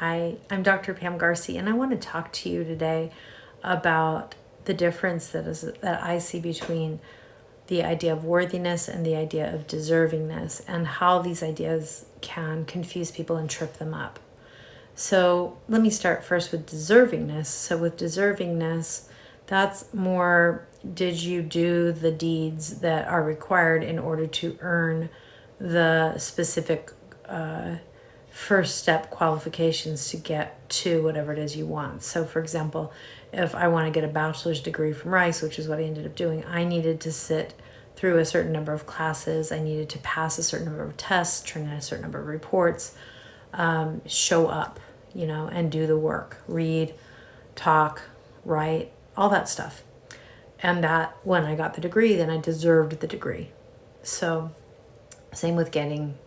Hi, I'm Dr. Pam Garcia, and I want to talk to you today about the difference that I see between the idea of worthiness and the idea of deservingness, and how these ideas can confuse people and trip them up. So let me start first with deservingness. So with deservingness, that's more, did you do the deeds that are required in order to earn the specific first step qualifications to get to whatever it is you want. So for example, if I want to get a bachelor's degree from Rice, which is what I ended up doing, I needed to sit through a certain number of classes. I needed to pass a certain number of tests, turn in a certain number of reports, show up, and do the work, read, talk, write, all that stuff. And that when I got the degree, then I deserved the degree. So same with getting,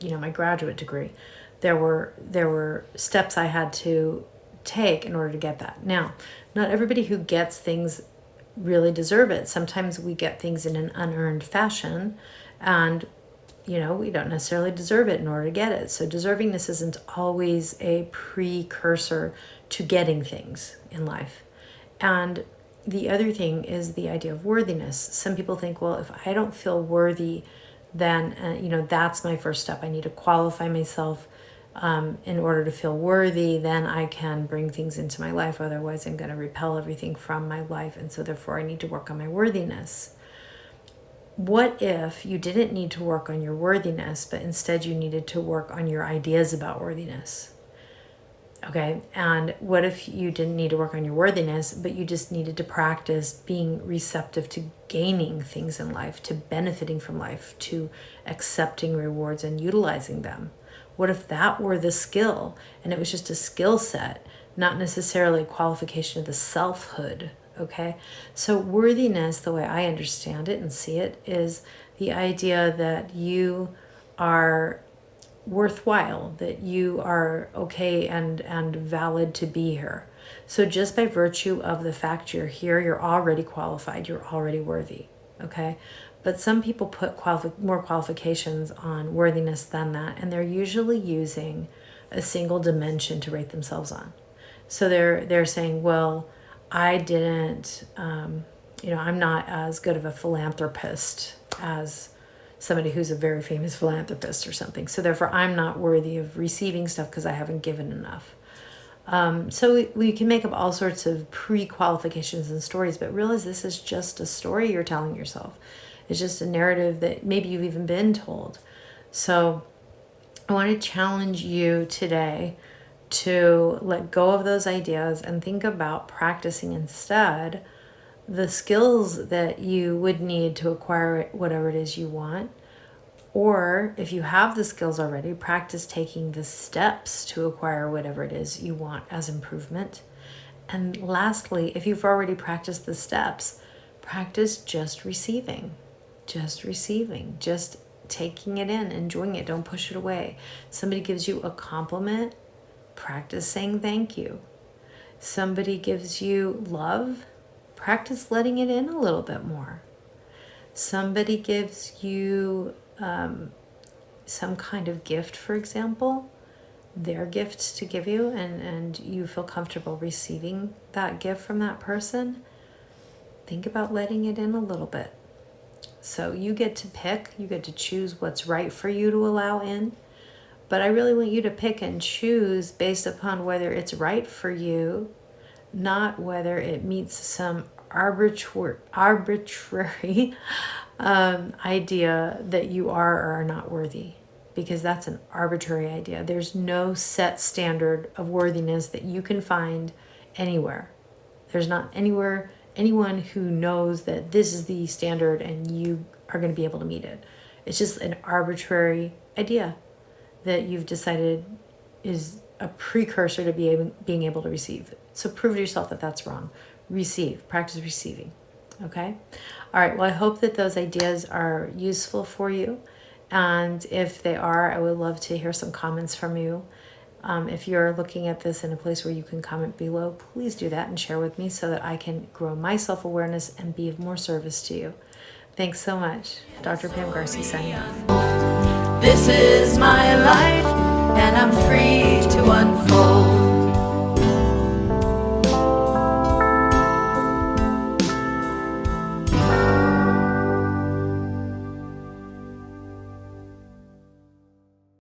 my graduate degree. There were steps I had to take in order to get that. Now, not everybody who gets things really deserve it. Sometimes we get things in an unearned fashion, and we don't necessarily deserve it in order to get it. So deservingness isn't always a precursor to getting things in life. And the other thing is the idea of worthiness. Some people think, well, if I don't feel worthy, then that's my first step. I need to qualify myself in order to feel worthy. Then I can bring things into my life. Otherwise, I'm going to repel everything from my life, and so therefore I need to work on my worthiness. What if you didn't need to work on your worthiness, but instead you needed to work on your ideas about worthiness? Okay, and what if you didn't need to work on your worthiness, but you just needed to practice being receptive to gaining things in life, to benefiting from life, to accepting rewards and utilizing them? What if that were the skill, and it was just a skill set, not necessarily a qualification of the selfhood? Okay, so worthiness, the way I understand it and see it, is the idea that you are worthwhile, that you are okay and valid to be here. So just by virtue of the fact you're here, you're already qualified, you're already worthy. Okay, but some people put more qualifications on worthiness than that, and they're usually using a single dimension to rate themselves on. So they're saying, well, I didn't, I'm not as good of a philanthropist as somebody who's a very famous philanthropist or something. So therefore, I'm not worthy of receiving stuff because I haven't given enough. So we can make up all sorts of pre-qualifications and stories, but realize this is just a story you're telling yourself. It's just a narrative that maybe you've even been told. So I want to challenge you today to let go of those ideas and think about practicing instead the skills that you would need to acquire whatever it is you want. Or if you have the skills already, practice taking the steps to acquire whatever it is you want as improvement. And lastly, if you've already practiced the steps, practice just receiving, just taking it in, enjoying it. Don't push it away. Somebody gives you a compliment, practice saying thank you. Somebody gives you love, practice letting it in a little bit more. Somebody gives you some kind of gift, for example, their gift to give you, and you feel comfortable receiving that gift from that person. Think about letting it in a little bit. So you get to pick, you get to choose what's right for you to allow in. But I really want you to pick and choose based upon whether it's right for you, not whether it meets some arbitrary idea that you are or are not worthy, because that's an arbitrary idea. There's no set standard of worthiness that you can find anywhere. There's not anyone who knows that this is the standard and you are going to be able to meet it. It's just an arbitrary idea that you've decided is a precursor to being able to receive. So prove to yourself that that's wrong. Practice receiving. Okay? All right, well, I hope that those ideas are useful for you. And if they are, I would love to hear some comments from you. If you're looking at this in a place where you can comment below, please do that and share with me so that I can grow my self-awareness and be of more service to you. Thanks so much. Dr. Pam Garcia signing off. This is my life, and I'm free.